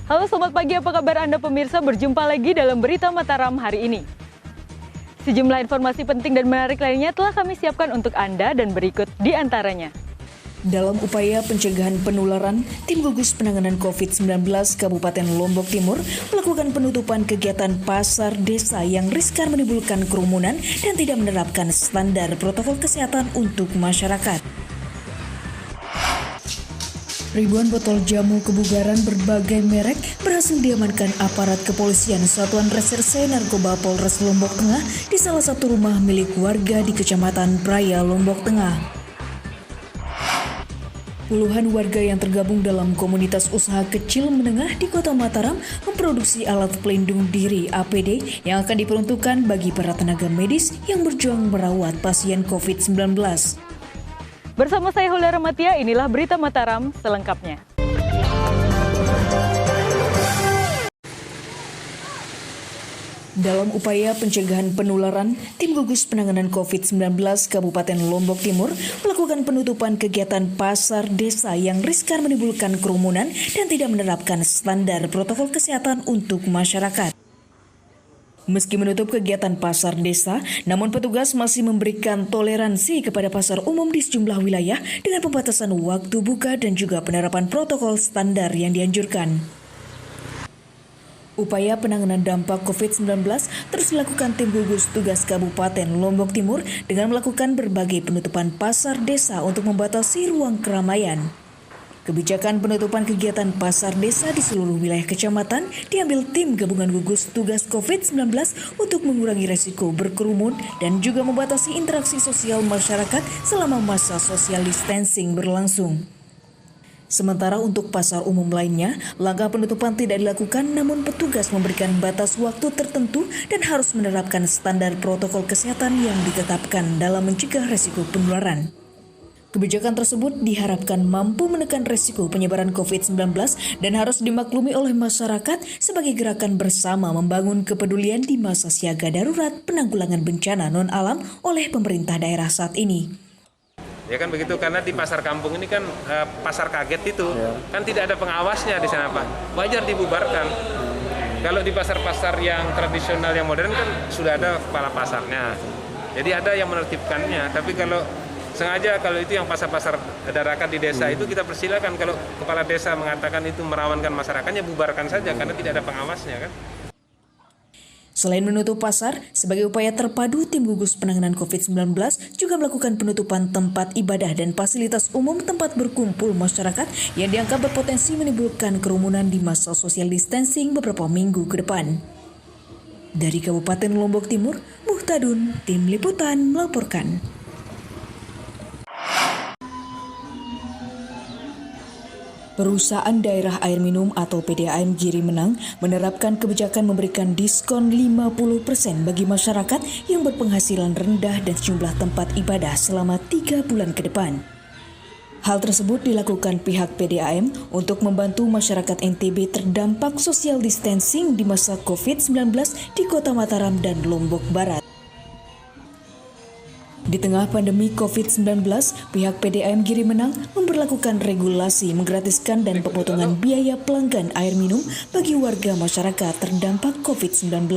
Halo selamat pagi, apa kabar Anda pemirsa? Berjumpa lagi dalam Berita Mataram hari ini. Sejumlah informasi penting dan menarik lainnya telah kami siapkan untuk Anda dan berikut di antaranya. Dalam upaya pencegahan penularan, tim gugus penanganan COVID-19 Kabupaten Lombok Timur melakukan penutupan kegiatan pasar desa yang riskan menimbulkan kerumunan dan tidak menerapkan standar protokol kesehatan untuk masyarakat. Ribuan botol jamu kebugaran berbagai merek berhasil diamankan aparat kepolisian Satuan Reserse Narkoba Polres Lombok Tengah di salah satu rumah milik warga di Kecamatan Praya, Lombok Tengah. Puluhan warga yang tergabung dalam komunitas usaha kecil menengah di Kota Mataram memproduksi alat pelindung diri APD yang akan diperuntukkan bagi para tenaga medis yang berjuang merawat pasien COVID-19. Bersama saya Hulda Ramatia, inilah Berita Mataram selengkapnya. Dalam upaya pencegahan penularan, tim gugus penanganan COVID-19 Kabupaten Lombok Timur melakukan penutupan kegiatan pasar desa yang riskan menimbulkan kerumunan dan tidak menerapkan standar protokol kesehatan untuk masyarakat. Meski menutup kegiatan pasar desa, namun petugas masih memberikan toleransi kepada pasar umum di sejumlah wilayah dengan pembatasan waktu buka dan juga penerapan protokol standar yang dianjurkan. Upaya penanganan dampak COVID-19 terus dilakukan tim gugus tugas Kabupaten Lombok Timur dengan melakukan berbagai penutupan pasar desa untuk membatasi ruang keramaian. Kebijakan penutupan kegiatan pasar desa di seluruh wilayah kecamatan diambil tim gabungan gugus tugas COVID-19 untuk mengurangi resiko berkerumun dan juga membatasi interaksi sosial masyarakat selama masa social distancing berlangsung. Sementara untuk pasar umum lainnya, langkah penutupan tidak dilakukan namun petugas memberikan batas waktu tertentu dan harus menerapkan standar protokol kesehatan yang ditetapkan dalam mencegah resiko penularan. Kebijakan tersebut diharapkan mampu menekan risiko penyebaran COVID-19 dan harus dimaklumi oleh masyarakat sebagai gerakan bersama membangun kepedulian di masa siaga darurat penanggulangan bencana non-alam oleh pemerintah daerah saat ini. Ya kan begitu, karena di pasar kampung ini kan pasar kaget itu, kan tidak ada pengawasnya di sana Pak, wajar dibubarkan. Kalau di pasar-pasar yang tradisional yang modern kan sudah ada kepala pasarnya, jadi ada yang menertibkannya. Tapi kalau sengaja kalau itu yang pasar-pasar dadakan di desa itu kita persilakan, kalau kepala desa mengatakan itu merawankan masyarakatnya bubarkan saja karena tidak ada pengawasnya kan. Selain menutup pasar, sebagai upaya terpadu tim gugus penanganan COVID-19 juga melakukan penutupan tempat ibadah dan fasilitas umum tempat berkumpul masyarakat yang dianggap berpotensi menimbulkan kerumunan di masa social distancing beberapa minggu ke depan. Dari Kabupaten Lombok Timur, Muhtadun, Tim Liputan melaporkan. Perusahaan Daerah Air Minum atau PDAM Giri Menang menerapkan kebijakan memberikan diskon 50% bagi masyarakat yang berpenghasilan rendah dan sejumlah tempat ibadah selama 3 bulan ke depan. Hal tersebut dilakukan pihak PDAM untuk membantu masyarakat NTB terdampak social distancing di masa COVID-19 di Kota Mataram dan Lombok Barat. Di tengah pandemi COVID-19, pihak PDAM Giri Menang memberlakukan regulasi menggratiskan dan pemotongan biaya pelanggan air minum bagi warga masyarakat terdampak COVID-19.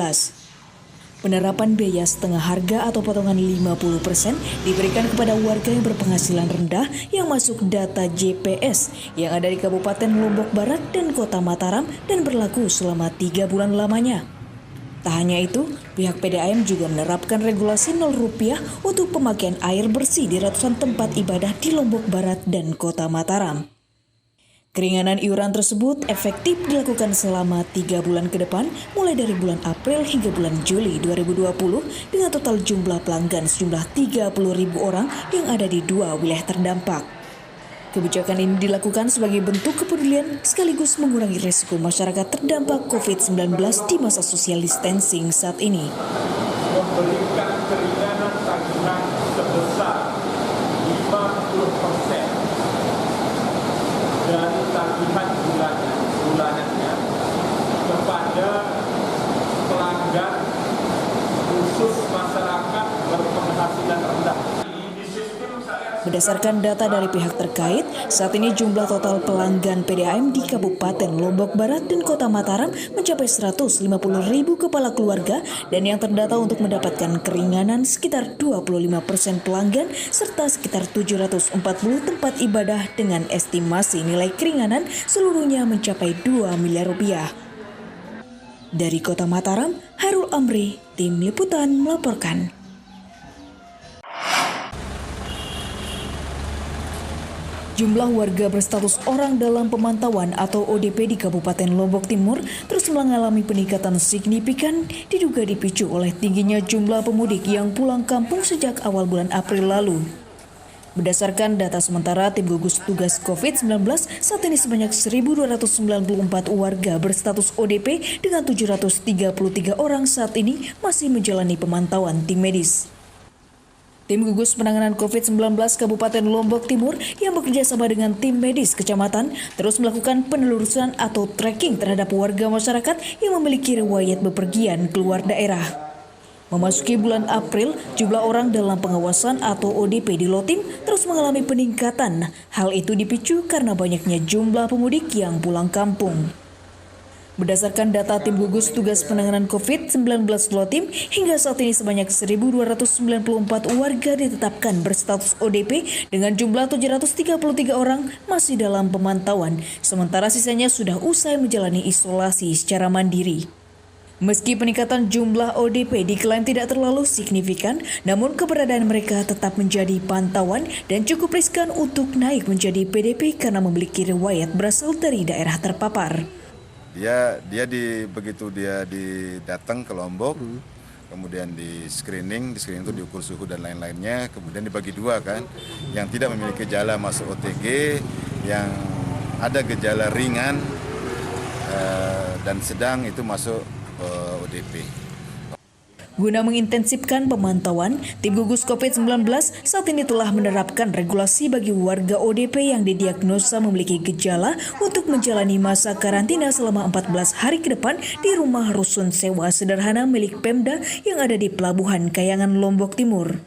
Penerapan biaya setengah harga atau potongan 50% diberikan kepada warga yang berpenghasilan rendah yang masuk data JPS yang ada di Kabupaten Lombok Barat dan Kota Mataram dan berlaku selama 3 bulan lamanya. Tak hanya itu, pihak PDAM juga menerapkan regulasi Rp0 untuk pemakaian air bersih di ratusan tempat ibadah di Lombok Barat dan Kota Mataram. Keringanan iuran tersebut efektif dilakukan selama 3 bulan ke depan, mulai dari bulan April hingga bulan Juli 2020 dengan total jumlah pelanggan sejumlah 30.000 orang yang ada di 2 wilayah terdampak. Kebijakan ini dilakukan sebagai bentuk kepedulian sekaligus mengurangi risiko masyarakat terdampak COVID-19 di masa social distancing saat ini. Memberikan keringanan tagihan sebesar 50% dari tagihan bulanannya kepada pelanggan khusus masyarakat berpenghasilan rendah. Berdasarkan data dari pihak terkait, saat ini jumlah total pelanggan PDAM di Kabupaten Lombok Barat dan Kota Mataram mencapai 150.000 kepala keluarga dan yang terdata untuk mendapatkan keringanan sekitar 25% pelanggan serta sekitar 740 tempat ibadah dengan estimasi nilai keringanan seluruhnya mencapai 2 miliar rupiah. Dari Kota Mataram, Hairul Amri, Tim Liputan melaporkan. Jumlah warga berstatus orang dalam pemantauan atau ODP di Kabupaten Lombok Timur terus mengalami peningkatan signifikan diduga dipicu oleh tingginya jumlah pemudik yang pulang kampung sejak awal bulan April lalu. Berdasarkan data sementara tim gugus tugas COVID-19, saat ini sebanyak 1.294 warga berstatus ODP dengan 733 orang saat ini masih menjalani pemantauan tim medis. Tim gugus penanganan COVID-19 Kabupaten Lombok Timur yang bekerja sama dengan tim medis kecamatan terus melakukan penelusuran atau tracking terhadap warga masyarakat yang memiliki riwayat bepergian keluar daerah. Memasuki bulan April, jumlah orang dalam pengawasan atau ODP di Lotim terus mengalami peningkatan. Hal itu dipicu karena banyaknya jumlah pemudik yang pulang kampung. Berdasarkan data tim gugus tugas penanganan COVID-19 Lotim, hingga saat ini sebanyak 1.294 warga ditetapkan berstatus ODP dengan jumlah 733 orang masih dalam pemantauan, sementara sisanya sudah usai menjalani isolasi secara mandiri. Meski peningkatan jumlah ODP diklaim tidak terlalu signifikan, namun keberadaan mereka tetap menjadi pantauan dan cukup riskan untuk naik menjadi PDP karena memiliki riwayat berasal dari daerah terpapar. Begitu dia datang ke Lombok, kemudian di screening itu diukur suhu dan lain-lainnya, kemudian dibagi dua kan, yang tidak memiliki gejala masuk OTG, yang ada gejala ringan dan sedang itu masuk ODP. Guna mengintensifkan pemantauan, tim gugus COVID-19 saat ini telah menerapkan regulasi bagi warga ODP yang didiagnosa memiliki gejala untuk menjalani masa karantina selama 14 hari ke depan di rumah rusun sewa sederhana milik Pemda yang ada di Pelabuhan Kayangan, Lombok Timur.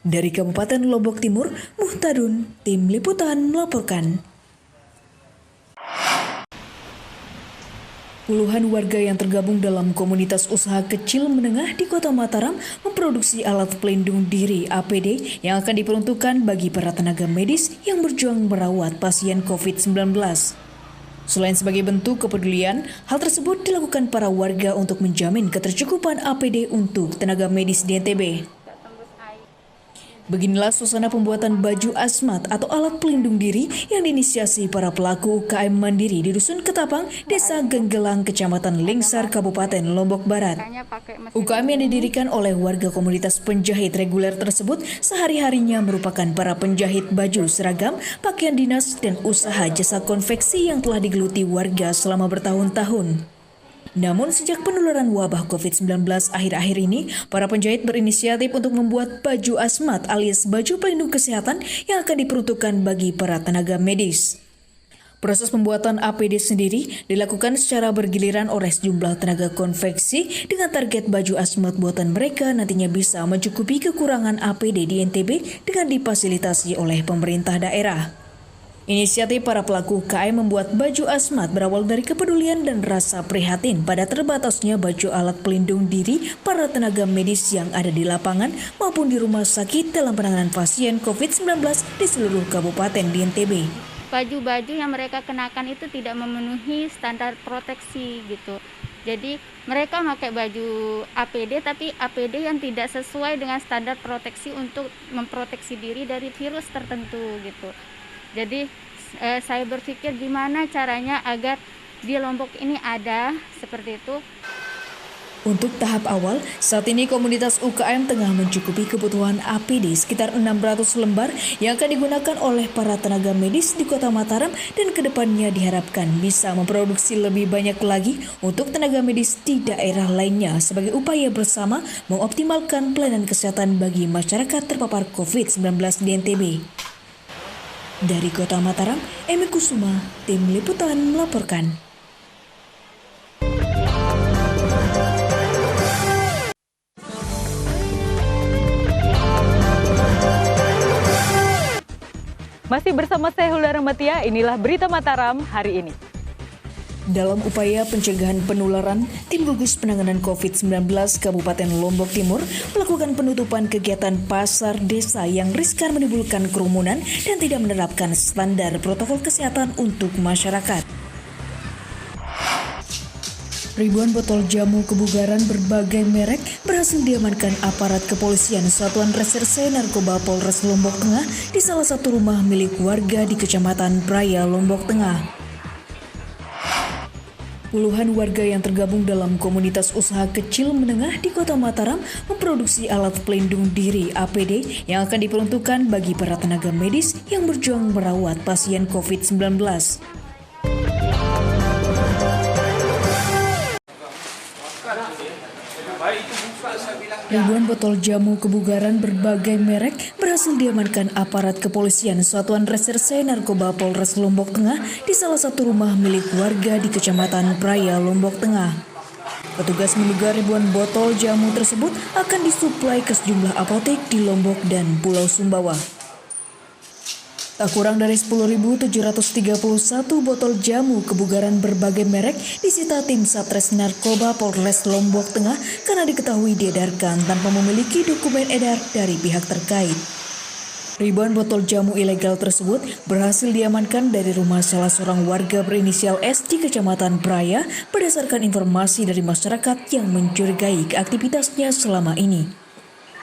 Dari Kabupaten Lombok Timur, Muhtadun, Tim Liputan melaporkan. Puluhan warga yang tergabung dalam komunitas usaha kecil menengah di Kota Mataram memproduksi alat pelindung diri APD yang akan diperuntukkan bagi para tenaga medis yang berjuang merawat pasien COVID-19. Selain sebagai bentuk kepedulian, hal tersebut dilakukan para warga untuk menjamin ketercukupan APD untuk tenaga medis di NTB. Beginilah suasana pembuatan baju asmat atau alat pelindung diri yang diinisiasi para pelaku UKM mandiri di Dusun Ketapang, Desa Genggelang, Kecamatan Lingsar, Kabupaten Lombok Barat. UKM yang didirikan oleh warga komunitas penjahit reguler tersebut sehari-harinya merupakan para penjahit baju seragam, pakaian dinas, dan usaha jasa konveksi yang telah digeluti warga selama bertahun-tahun. Namun sejak penularan wabah COVID-19 akhir-akhir ini, para penjahit berinisiatif untuk membuat baju asmat alias baju pelindung kesehatan yang akan diperuntukkan bagi para tenaga medis. Proses pembuatan APD sendiri dilakukan secara bergiliran oleh sejumlah tenaga konveksi dengan target baju asmat buatan mereka nantinya bisa mencukupi kekurangan APD di NTB dengan difasilitasi oleh pemerintah daerah. Inisiatif para pelaku UKM membuat baju asmat berawal dari kepedulian dan rasa prihatin pada terbatasnya baju alat pelindung diri para tenaga medis yang ada di lapangan maupun di rumah sakit dalam penanganan pasien COVID-19 di seluruh kabupaten di NTB. Baju-baju yang mereka kenakan itu tidak memenuhi standar proteksi gitu. Jadi mereka pakai baju APD tapi APD yang tidak sesuai dengan standar proteksi untuk memproteksi diri dari virus tertentu gitu. Jadi saya berpikir gimana caranya agar di Lombok ini ada seperti itu. Untuk tahap awal, saat ini komunitas UKM tengah mencukupi kebutuhan APD sekitar 600 lembar yang akan digunakan oleh para tenaga medis di Kota Mataram dan kedepannya diharapkan bisa memproduksi lebih banyak lagi untuk tenaga medis di daerah lainnya sebagai upaya bersama mengoptimalkan pelayanan kesehatan bagi masyarakat terpapar COVID-19 di NTB. Dari Kota Mataram, Emi Kusuma, Tim Liputan melaporkan. Masih bersama saya Hulda Ramatia, inilah Berita Mataram hari ini. Dalam upaya pencegahan penularan, Tim Gugus Penanganan COVID-19 Kabupaten Lombok Timur melakukan penutupan kegiatan pasar desa yang riskan menimbulkan kerumunan dan tidak menerapkan standar protokol kesehatan untuk masyarakat. Ribuan botol jamu kebugaran berbagai merek berhasil diamankan aparat kepolisian Satuan Reserse Narkoba Polres Lombok Tengah di salah satu rumah milik warga di Kecamatan Praya, Lombok Tengah. Puluhan warga yang tergabung dalam komunitas usaha kecil menengah di Kota Mataram memproduksi alat pelindung diri APD yang akan diperuntukkan bagi para tenaga medis yang berjuang merawat pasien COVID-19. Ribuan botol jamu kebugaran berbagai merek berhasil diamankan aparat kepolisian Satuan Reserse Narkoba Polres Lombok Tengah di salah satu rumah milik warga di Kecamatan Praya, Lombok Tengah. Petugas menduga ribuan botol jamu tersebut akan disuplai ke sejumlah apotek di Lombok dan Pulau Sumbawa. Tak kurang dari 10.731 botol jamu kebugaran berbagai merek disita tim Satres Narkoba Polres Lombok Tengah karena diketahui diedarkan tanpa memiliki dokumen edar dari pihak terkait. Ribuan botol jamu ilegal tersebut berhasil diamankan dari rumah salah seorang warga berinisial S di Kecamatan Praya berdasarkan informasi dari masyarakat yang mencurigai aktivitasnya selama ini.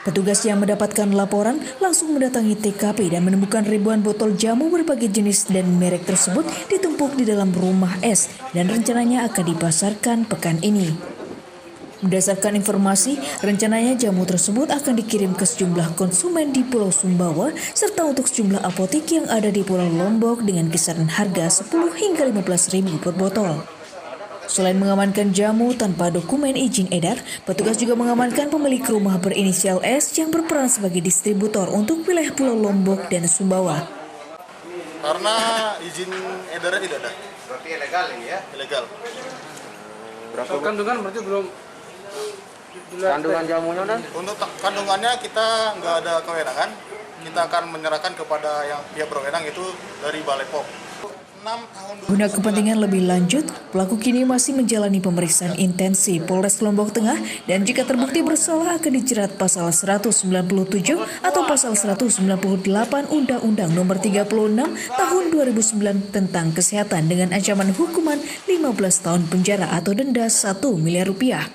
Petugas yang mendapatkan laporan langsung mendatangi TKP dan menemukan ribuan botol jamu berbagai jenis dan merek tersebut ditumpuk di dalam rumah S dan rencananya akan dipasarkan pekan ini. Berdasarkan informasi, rencananya jamu tersebut akan dikirim ke sejumlah konsumen di Pulau Sumbawa serta untuk sejumlah apotek yang ada di Pulau Lombok dengan kisaran harga 10 hingga 15.000 per botol. Selain mengamankan jamu tanpa dokumen izin edar, petugas juga mengamankan pemilik rumah berinisial S yang berperan sebagai distributor untuk wilayah Pulau Lombok dan Sumbawa. Karena izin edarnya tidak ada. Berarti ilegal ini ya? Ilegal. Berapa kandungan berarti belum? Kandungan jamunya kan? Untuk kandungannya kita nggak ada kewenangan. Kita akan menyerahkan kepada yang pihak berwenang itu dari Balai POM. Guna kepentingan lebih lanjut, pelaku kini masih menjalani pemeriksaan intensif Polres Lombok Tengah dan jika terbukti bersalah akan dijerat pasal 197 atau pasal 198 Undang-Undang Nomor 36 Tahun 2009 tentang kesehatan dengan ancaman hukuman 15 tahun penjara atau denda 1 miliar rupiah.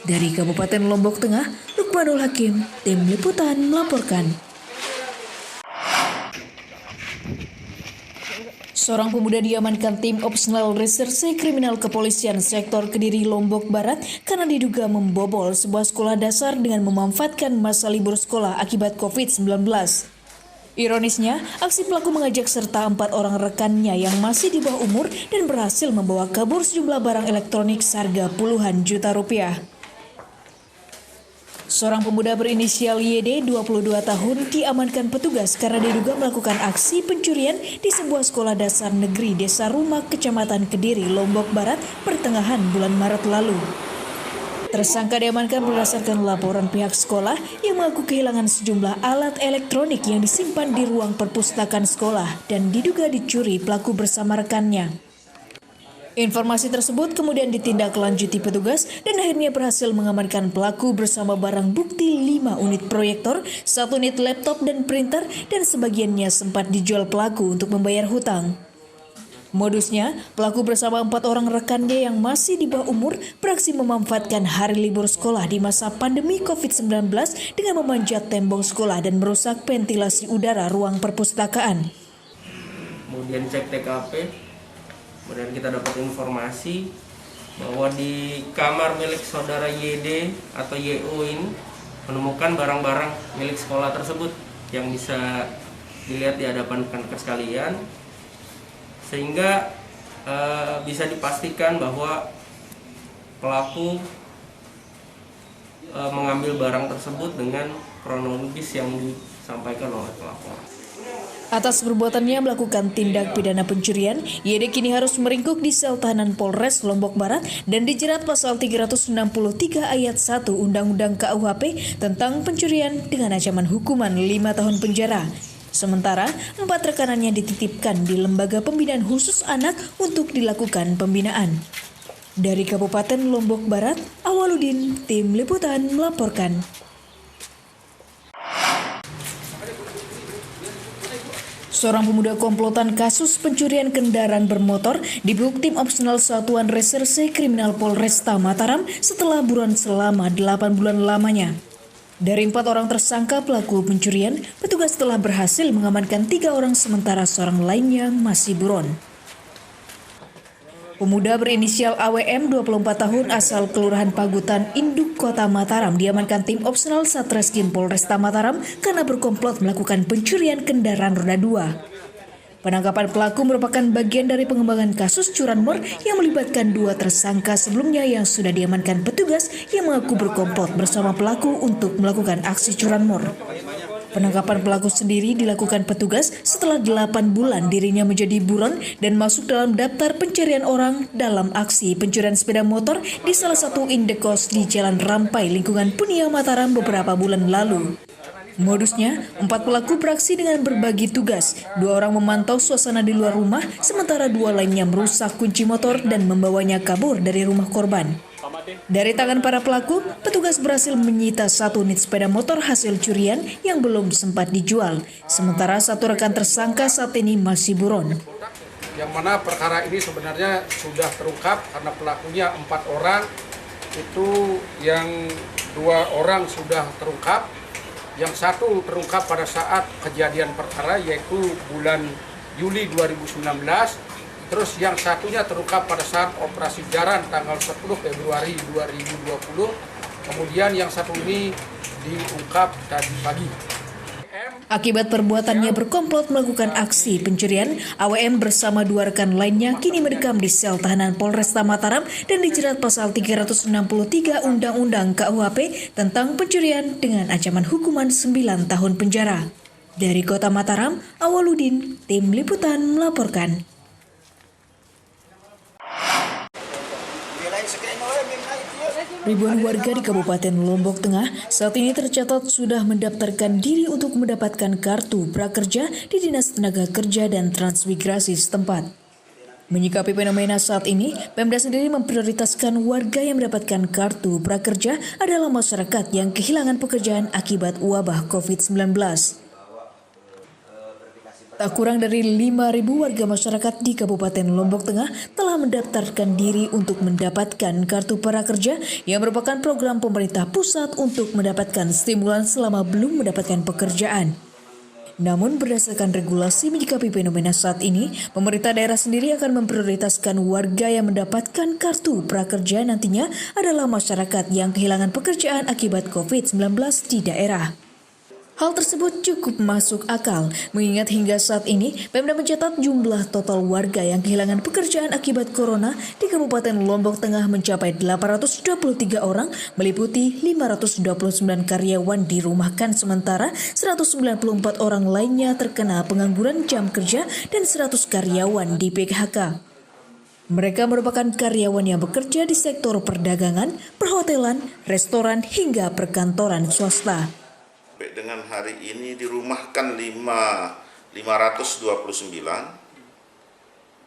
Dari Kabupaten Lombok Tengah, Lukmanul Hakim, Tim Liputan melaporkan. Seorang pemuda diamankan tim Operasional Reserse Kriminal Kepolisian Sektor Kediri Lombok Barat karena diduga membobol sebuah sekolah dasar dengan memanfaatkan masa libur sekolah akibat COVID-19. Ironisnya, aksi pelaku mengajak serta 4 orang rekannya yang masih di bawah umur dan berhasil membawa kabur sejumlah barang elektronik seharga puluhan juta rupiah. Seorang pemuda berinisial YD 22 tahun diamankan petugas karena diduga melakukan aksi pencurian di sebuah sekolah dasar negeri Desa Rumah Kecamatan Kediri, Lombok Barat pertengahan bulan Maret lalu. Tersangka diamankan berdasarkan laporan pihak sekolah yang mengaku kehilangan sejumlah alat elektronik yang disimpan di ruang perpustakaan sekolah dan diduga dicuri pelaku bersama rekannya. Informasi tersebut kemudian ditindaklanjuti petugas dan akhirnya berhasil mengamankan pelaku bersama barang bukti 5 unit proyektor, 1 unit laptop dan printer dan sebagiannya sempat dijual pelaku untuk membayar hutang. Modusnya, pelaku bersama 4 orang rekannya yang masih di bawah umur beraksi memanfaatkan hari libur sekolah di masa pandemi COVID-19 dengan memanjat tembok sekolah dan merusak ventilasi udara ruang perpustakaan. Kemudian cek TKP. Kemudian kita dapat informasi bahwa di kamar milik saudara YD atau YO ini menemukan barang-barang milik sekolah tersebut yang bisa dilihat di hadapan rekan-rekan sekalian, sehingga bisa dipastikan bahwa pelaku mengambil barang tersebut dengan kronologis yang disampaikan oleh pelapor. Atas perbuatannya melakukan tindak pidana pencurian, YD kini harus meringkuk di sel tahanan Polres Lombok Barat dan dijerat pasal 363 ayat 1 Undang-Undang KUHP tentang pencurian dengan ancaman hukuman 5 tahun penjara. Sementara 4 rekanannya dititipkan di Lembaga Pembinaan Khusus Anak untuk dilakukan pembinaan. Dari Kabupaten Lombok Barat, Awaludin, Tim Liputan melaporkan. Seorang pemuda komplotan kasus pencurian kendaraan bermotor dibekuk tim opsional Satuan Reserse Kriminal Polresta Mataram setelah buron selama 8 bulan lamanya. Dari 4 orang tersangka pelaku pencurian, petugas telah berhasil mengamankan 3 orang sementara seorang lainnya masih buron. Pemuda berinisial AWM 24 tahun asal Kelurahan Pagutan, Induk, Kota Mataram diamankan tim opsional Satreskrim Polresta Mataram karena berkomplot melakukan pencurian kendaraan roda 2. Penangkapan pelaku merupakan bagian dari pengembangan kasus curanmor yang melibatkan 2 tersangka sebelumnya yang sudah diamankan petugas yang mengaku berkomplot bersama pelaku untuk melakukan aksi curanmor. Penangkapan pelaku sendiri dilakukan petugas setelah 8 bulan dirinya menjadi buron dan masuk dalam daftar pencarian orang dalam aksi pencurian sepeda motor di salah satu indekos di Jalan Rampai, lingkungan Punia, Mataram beberapa bulan lalu. Modusnya, 4 pelaku beraksi dengan berbagi tugas. 2 orang memantau suasana di luar rumah, sementara 2 lainnya merusak kunci motor dan membawanya kabur dari rumah korban. Dari tangan para pelaku, petugas berhasil menyita 1 unit sepeda motor hasil curian yang belum sempat dijual. Sementara 1 rekan tersangka saat ini masih buron. Yang mana perkara ini sebenarnya sudah terungkap karena pelakunya 4 orang, itu yang 2 orang sudah terungkap. Yang 1 terungkap pada saat kejadian perkara yaitu bulan Juli 2019. Terus yang satunya terungkap pada saat operasi jaran tanggal 10 Februari 2020. Kemudian yang satu ini diungkap tadi pagi. Akibat perbuatannya berkomplot melakukan aksi pencurian, AWM bersama 2 rekan lainnya kini mendekam di sel tahanan Polresta Mataram dan dijerat pasal 363 Undang-Undang KUHP tentang pencurian dengan ancaman hukuman 9 tahun penjara. Dari Kota Mataram, Awaludin, Tim Liputan melaporkan. Ribuan warga di Kabupaten Lombok Tengah saat ini tercatat sudah mendaftarkan diri untuk mendapatkan kartu prakerja di Dinas Tenaga Kerja dan Transmigrasi setempat. Menyikapi fenomena saat ini, Pemda sendiri memprioritaskan warga yang mendapatkan kartu prakerja adalah masyarakat yang kehilangan pekerjaan akibat wabah COVID-19. Tak kurang dari 5.000 warga masyarakat di Kabupaten Lombok Tengah telah mendaftarkan diri untuk mendapatkan kartu prakerja yang merupakan program pemerintah pusat untuk mendapatkan stimulan selama belum mendapatkan pekerjaan. Namun berdasarkan regulasi menyikapi fenomena saat ini, pemerintah daerah sendiri akan memprioritaskan warga yang mendapatkan kartu prakerja nantinya adalah masyarakat yang kehilangan pekerjaan akibat COVID-19 di daerah. Hal tersebut cukup masuk akal, mengingat hingga saat ini Pemda mencatat jumlah total warga yang kehilangan pekerjaan akibat corona di Kabupaten Lombok Tengah mencapai 823 orang, meliputi 529 karyawan dirumahkan sementara 194 orang lainnya terkena pengangguran jam kerja dan 100 karyawan di PHK. Mereka merupakan karyawan yang bekerja di sektor perdagangan, perhotelan, restoran, hingga perkantoran swasta. Dengan hari ini dirumahkan 529,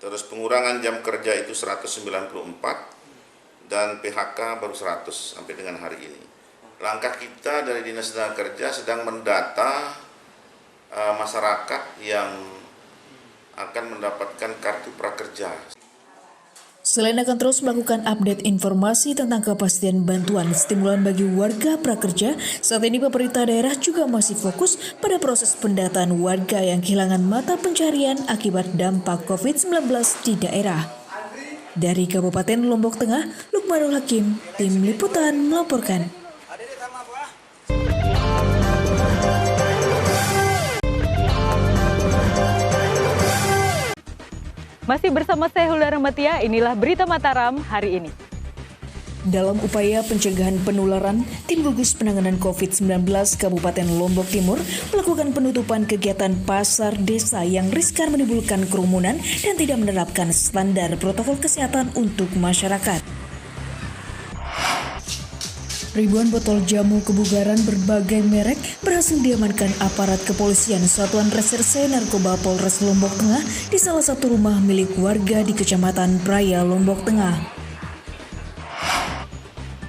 terus pengurangan jam kerja itu 194, dan PHK baru 100 sampai dengan hari ini. Langkah kita dari Dinas Tenaga Kerja sedang mendata masyarakat yang akan mendapatkan kartu prakerja. Selain akan terus melakukan update informasi tentang kepastian bantuan stimulan bagi warga prakerja, saat ini pemerintah daerah juga masih fokus pada proses pendataan warga yang kehilangan mata pencarian akibat dampak COVID-19 di daerah. Dari Kabupaten Lombok Tengah, Lukmanul Hakim, Tim Liputan melaporkan. Masih bersama saya Hulda Rahmatia, inilah Berita Mataram hari ini. Dalam upaya pencegahan penularan, Tim Gugus Penanganan COVID-19 Kabupaten Lombok Timur melakukan penutupan kegiatan pasar desa yang riskan menimbulkan kerumunan dan tidak menerapkan standar protokol kesehatan untuk masyarakat. Ribuan botol jamu kebugaran berbagai merek berhasil diamankan aparat kepolisian Satuan Reserse Narkoba Polres Lombok Tengah di salah satu rumah milik warga di Kecamatan Praya, Lombok Tengah.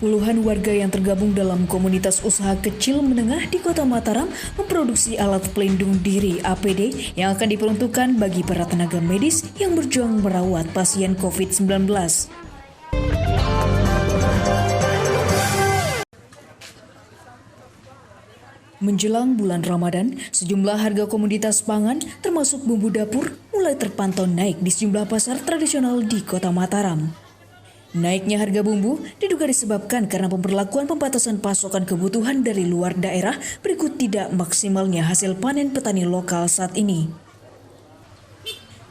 Puluhan warga yang tergabung dalam komunitas usaha kecil menengah di Kota Mataram memproduksi alat pelindung diri APD yang akan diperuntukkan bagi para tenaga medis yang berjuang merawat pasien COVID-19. Menjelang bulan Ramadan, sejumlah harga komoditas pangan termasuk bumbu dapur mulai terpantau naik di sejumlah pasar tradisional di Kota Mataram. Naiknya harga bumbu diduga disebabkan karena pemberlakuan pembatasan pasokan kebutuhan dari luar daerah berikut tidak maksimalnya hasil panen petani lokal saat ini.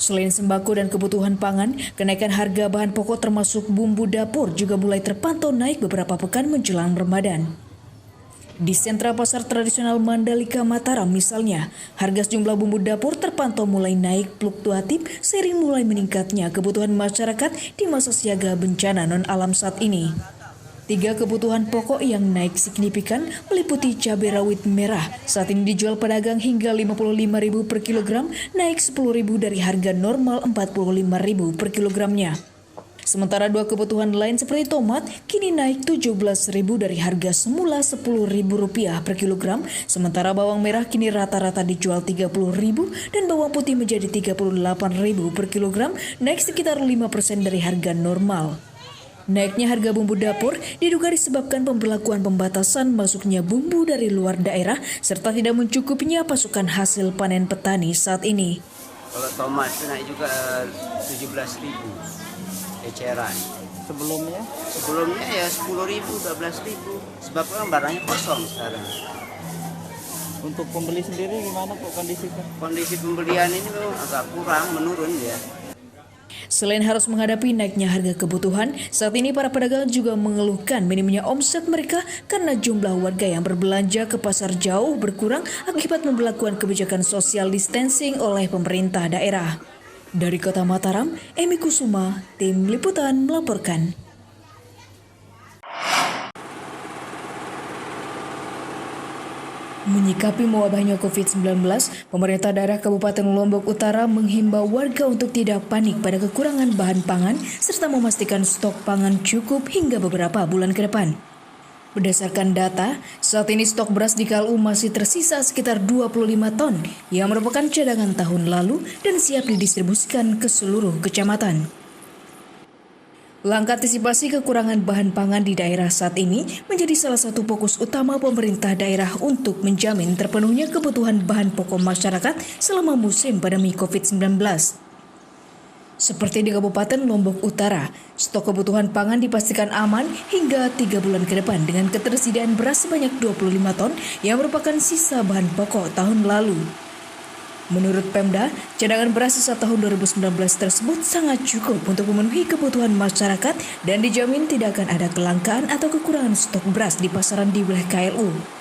Selain sembako dan kebutuhan pangan, kenaikan harga bahan pokok termasuk bumbu dapur juga mulai terpantau naik beberapa pekan menjelang Ramadan. Di sentra pasar tradisional Mandalika Mataram misalnya, harga sejumlah bumbu dapur terpantau mulai naik fluktuatif seiring mulai meningkatnya kebutuhan masyarakat di masa siaga bencana non-alam saat ini. 3 kebutuhan pokok yang naik signifikan meliputi cabai rawit merah. Saat ini dijual pedagang hingga Rp55.000 per kilogram, naik Rp10.000 dari harga normal Rp45.000 per kilogramnya. Sementara 2 kebutuhan lain seperti tomat kini naik Rp17.000 dari harga semula Rp10.000 per kilogram, sementara bawang merah kini rata-rata dijual Rp30.000 dan bawang putih menjadi Rp38.000 per kilogram, naik sekitar 5% dari harga normal. Naiknya harga bumbu dapur diduga disebabkan pemberlakuan pembatasan masuknya bumbu dari luar daerah serta tidak mencukupinya pasokan hasil panen petani saat ini. Kalau tomat itu naik juga Rp17.000 eceran. Sebelumnya ya Rp10.000, Rp12.000. Sebab kan barangnya kosong sekarang. Untuk pembeli sendiri gimana kok kondisinya? Kondisi pembelian ini memang agak kurang, menurun ya. Selain harus menghadapi naiknya harga kebutuhan, saat ini para pedagang juga mengeluhkan minimnya omset mereka karena jumlah warga yang berbelanja ke pasar jauh berkurang akibat pemberlakuan kebijakan social distancing oleh pemerintah daerah. Dari Kota Mataram, Emi Kusuma, Tim Liputan melaporkan. Menyikapi mewabahnya COVID-19, pemerintah daerah Kabupaten Lombok Utara menghimbau warga untuk tidak panik pada kekurangan bahan pangan serta memastikan stok pangan cukup hingga beberapa bulan ke depan. Berdasarkan data, saat ini stok beras di KLU masih tersisa sekitar 25 ton yang merupakan cadangan tahun lalu dan siap didistribusikan ke seluruh kecamatan. Langkah antisipasi kekurangan bahan pangan di daerah saat ini menjadi salah satu fokus utama pemerintah daerah untuk menjamin terpenuhnya kebutuhan bahan pokok masyarakat selama musim pandemi COVID-19. Seperti di Kabupaten Lombok Utara, stok kebutuhan pangan dipastikan aman hingga 3 bulan ke depan dengan ketersediaan beras sebanyak 25 ton yang merupakan sisa bahan pokok tahun lalu. Menurut Pemda, cadangan beras sisa tahun 2019 tersebut sangat cukup untuk memenuhi kebutuhan masyarakat dan dijamin tidak akan ada kelangkaan atau kekurangan stok beras di pasaran di wilayah KLU.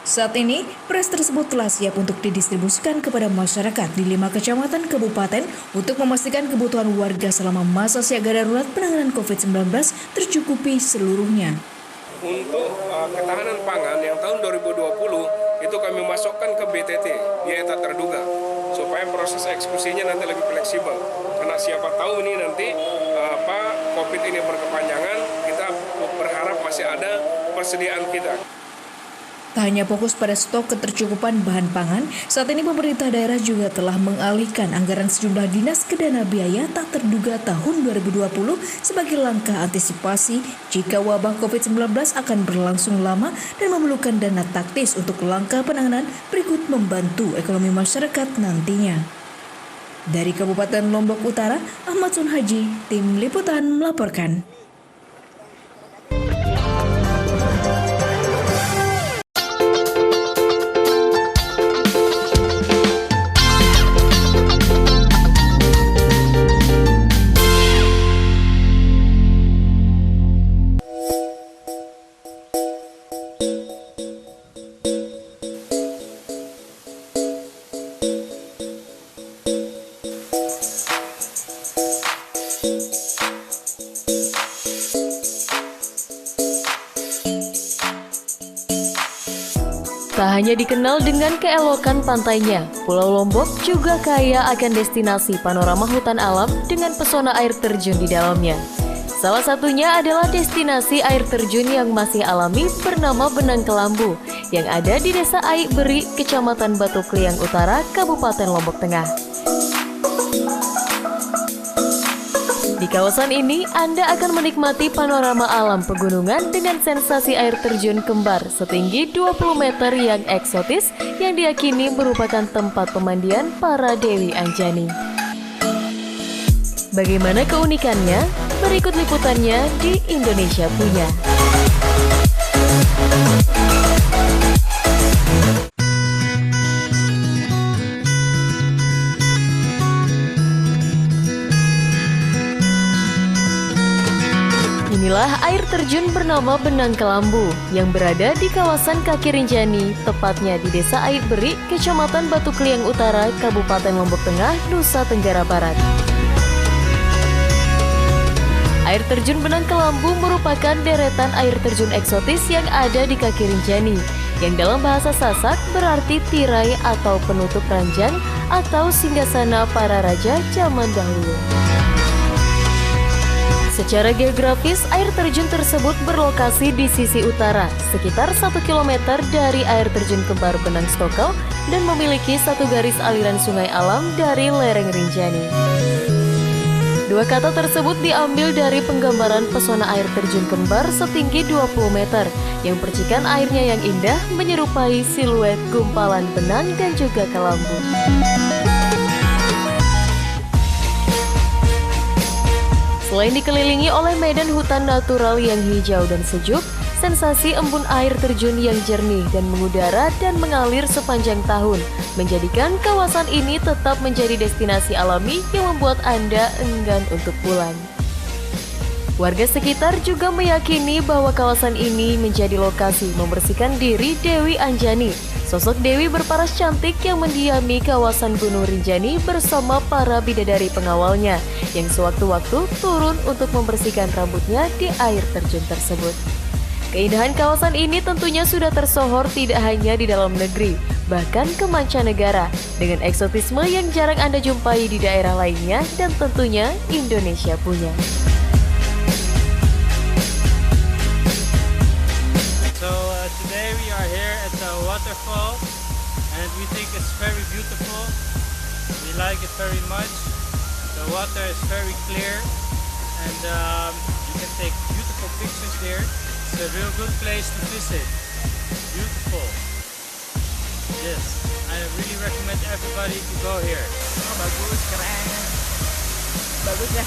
Saat ini, beras tersebut telah siap untuk didistribusikan kepada masyarakat di 5 kecamatan kabupaten untuk memastikan kebutuhan warga selama masa siaga darurat penanganan COVID-19 tercukupi seluruhnya. Untuk ketahanan pangan yang tahun 2020 itu kami masukkan ke BTT, biaya tak terduga, supaya proses eksekusinya nanti lebih fleksibel. Karena siapa tahu ini nanti COVID ini berkepanjangan, kita berharap masih ada persediaan kita. Tak hanya fokus pada stok ketercukupan bahan pangan, saat ini pemerintah daerah juga telah mengalihkan anggaran sejumlah dinas ke dana biaya tak terduga tahun 2020 sebagai langkah antisipasi jika wabah COVID-19 akan berlangsung lama dan memerlukan dana taktis untuk langkah penanganan berikut membantu ekonomi masyarakat nantinya. Dari Kabupaten Lombok Utara, Ahmad Sunhaji, Tim Liputan melaporkan. Tak hanya dikenal dengan keelokan pantainya, Pulau Lombok juga kaya akan destinasi panorama hutan alam dengan pesona air terjun di dalamnya. Salah satunya adalah destinasi air terjun yang masih alami bernama Benang Kelambu yang ada di Desa Aik Beri, Kecamatan Batu Kliang Utara, Kabupaten Lombok Tengah. Di kawasan ini, Anda akan menikmati panorama alam pegunungan dengan sensasi air terjun kembar setinggi 20 meter yang eksotis yang diyakini merupakan tempat pemandian para Dewi Anjani. Bagaimana keunikannya? Berikut liputannya di Indonesia Punya. Inilah air terjun bernama Benang Kelambu yang berada di kawasan Kaki Rinjani, tepatnya di Desa Aik Beri, Kecamatan Batu Kliang Utara, Kabupaten Lombok Tengah, Nusa Tenggara Barat. Air terjun Benang Kelambu merupakan deretan air terjun eksotis yang ada di Kaki Rinjani, yang dalam bahasa Sasak berarti tirai atau penutup ranjang atau singgasana para raja zaman dahulu. Secara geografis, air terjun tersebut berlokasi di sisi utara, sekitar 1 km dari air terjun kembar Benang Stokel dan memiliki satu garis aliran sungai alam dari lereng Rinjani. Dua kata tersebut diambil dari penggambaran pesona air terjun kembar setinggi 20 meter, yang percikan airnya yang indah menyerupai siluet gumpalan benang dan juga kelambu. Selain dikelilingi oleh medan hutan natural yang hijau dan sejuk, sensasi embun air terjun yang jernih dan mengudara dan mengalir sepanjang tahun menjadikan kawasan ini tetap menjadi destinasi alami yang membuat Anda enggan untuk pulang. Warga sekitar juga meyakini bahwa kawasan ini menjadi lokasi membersihkan diri Dewi Anjani, sosok Dewi berparas cantik yang mendiami kawasan Gunung Rinjani bersama para bidadari pengawalnya yang sewaktu-waktu turun untuk membersihkan rambutnya di air terjun tersebut. Keindahan kawasan ini tentunya sudah tersohor tidak hanya di dalam negeri, bahkan ke mancanegara dengan eksotisme yang jarang Anda jumpai di daerah lainnya dan tentunya Indonesia punya. Today we are here at the waterfall and we think it's very beautiful. We like it very much. The water is very clear and you can take beautiful pictures there. It's a real good place to visit. Beautiful. Yes, I really recommend everybody to go here. Oh, bagus, keren. Bagus ya,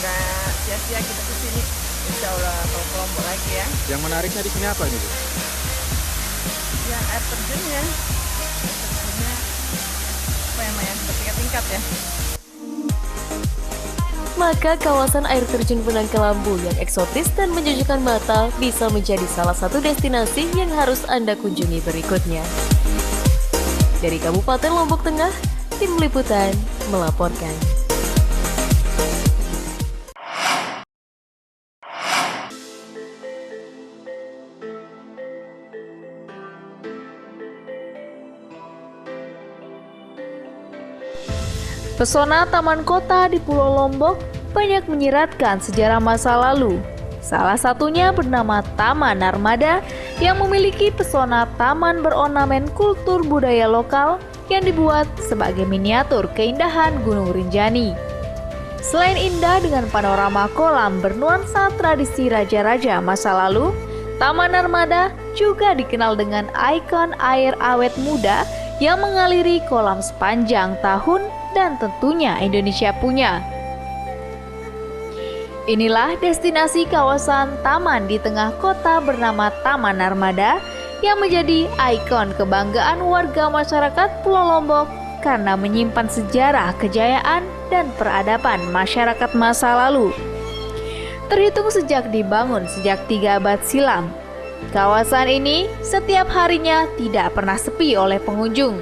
nggak sia-sia kita kesini. Insya Allah kalau Lombok lagi ya. Yang menariknya di sini apa nih? Ya air terjunnya. Air terjunnya apa namanya, bertingkat-tingkat ya. Maka kawasan air terjun Benang Kelambu yang eksotis dan menjejukkan mata bisa menjadi salah satu destinasi yang harus Anda kunjungi berikutnya. Dari Kabupaten Lombok Tengah, Tim Liputan melaporkan. Pesona Taman Kota di Pulau Lombok banyak menyiratkan sejarah masa lalu. Salah satunya bernama Taman Narmada yang memiliki pesona taman berornamen kultur budaya lokal yang dibuat sebagai miniatur keindahan Gunung Rinjani. Selain indah dengan panorama kolam bernuansa tradisi raja-raja masa lalu, Taman Narmada juga dikenal dengan ikon air awet muda yang mengaliri kolam sepanjang tahun dan tentunya Indonesia punya. Inilah destinasi kawasan taman di tengah kota bernama Taman Narmada yang menjadi ikon kebanggaan warga masyarakat Pulau Lombok karena menyimpan sejarah kejayaan dan peradaban masyarakat masa lalu. Terhitung sejak dibangun sejak 3 abad silam, kawasan ini setiap harinya tidak pernah sepi oleh pengunjung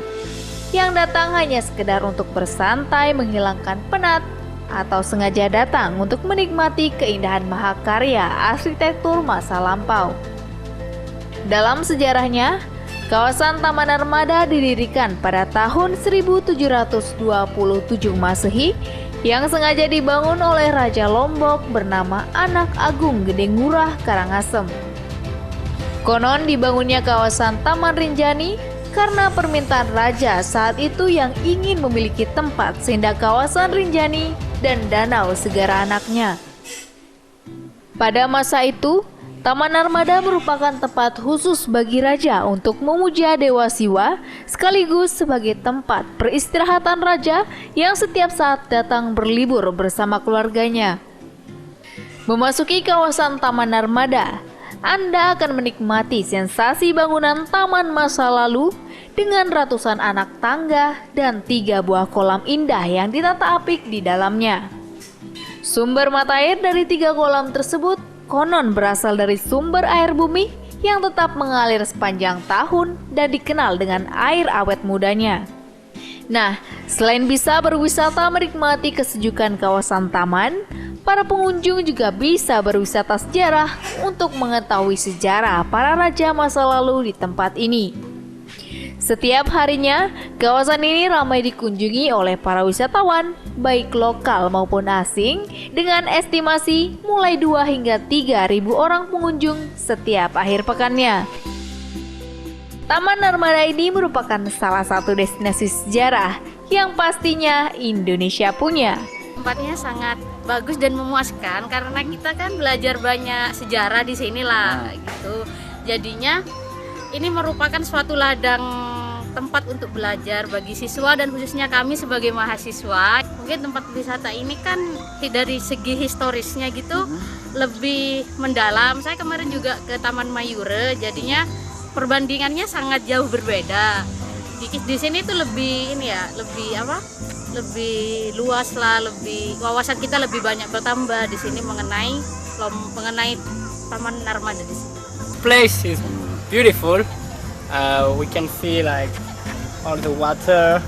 yang datang hanya sekedar untuk bersantai, menghilangkan penat, atau sengaja datang untuk menikmati keindahan mahakarya arsitektur masa lampau. Dalam sejarahnya, Kawasan Taman Narmada didirikan pada tahun 1727 Masehi yang sengaja dibangun oleh Raja Lombok bernama Anak Agung Gede Ngurah Karangasem. Konon dibangunnya kawasan Taman Rinjani karena permintaan raja saat itu yang ingin memiliki tempat sehingga kawasan Rinjani dan Danau Segara Anaknya. Pada masa itu, Taman Narmada merupakan tempat khusus bagi raja untuk memuja Dewa Siwa sekaligus sebagai tempat peristirahatan raja yang setiap saat datang berlibur bersama keluarganya. Memasuki kawasan Taman Narmada, Anda akan menikmati sensasi bangunan taman masa lalu dengan ratusan anak tangga dan 3 buah kolam indah yang ditata apik di dalamnya. Sumber mata air dari 3 kolam tersebut konon berasal dari sumber air bumi yang tetap mengalir sepanjang tahun dan dikenal dengan air awet mudanya. Nah, selain bisa berwisata menikmati kesejukan kawasan taman, para pengunjung juga bisa berwisata sejarah untuk mengetahui sejarah para raja masa lalu di tempat ini. Setiap harinya, kawasan ini ramai dikunjungi oleh para wisatawan, baik lokal maupun asing, dengan estimasi mulai 2 hingga 3.000 orang pengunjung setiap akhir pekannya. Taman Narmada ini merupakan salah satu destinasi sejarah yang pastinya Indonesia punya. Tempatnya sangat bagus dan memuaskan karena kita kan belajar banyak sejarah di sini lah gitu. Jadinya ini merupakan suatu ladang tempat untuk belajar bagi siswa dan khususnya kami sebagai mahasiswa. Mungkin tempat wisata ini kan dari segi historisnya gitu lebih mendalam. Saya kemarin juga ke Taman Mayura, jadinya perbandingannya sangat jauh berbeda. Di sini tuh lebih lebih luas lah, lebih wawasan kita lebih banyak bertambah di sini mengenai Taman Narmada di sini. Place is beautiful. We can see like all the water,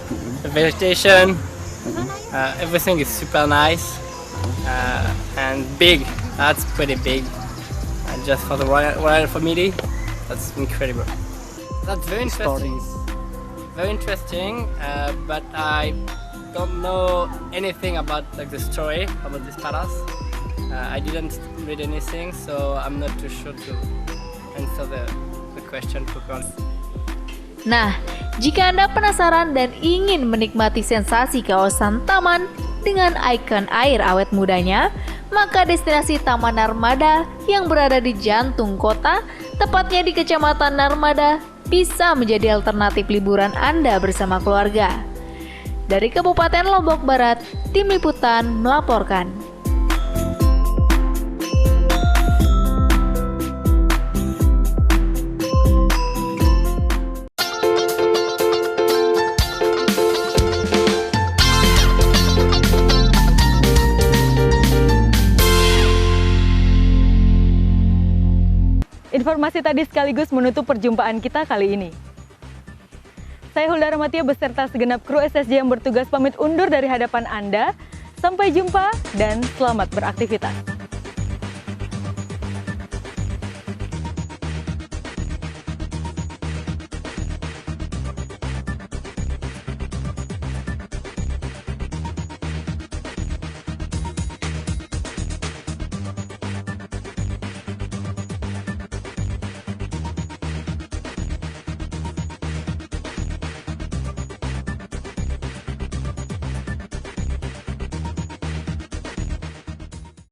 the vegetation, everything is super nice and big. That's pretty big. Just for the royal family, that's incredible. That's very interesting. Very interesting, but I don't know anything about like the story about this palace. I didn't read anything, so I'm not too sure to answer the question properly. Nah, jika Anda penasaran dan ingin menikmati sensasi kawasan taman dengan ikon air awet mudanya, maka destinasi Taman Narmada yang berada di jantung kota, tepatnya di Kecamatan Narmada, bisa menjadi alternatif liburan Anda bersama keluarga. Dari Kabupaten Lombok Barat, Tim Liputan melaporkan. Informasi tadi sekaligus menutup perjumpaan kita kali ini. Saya Hulda Ramatia beserta segenap kru SSJ yang bertugas pamit undur dari hadapan Anda. Sampai jumpa dan selamat beraktivitas.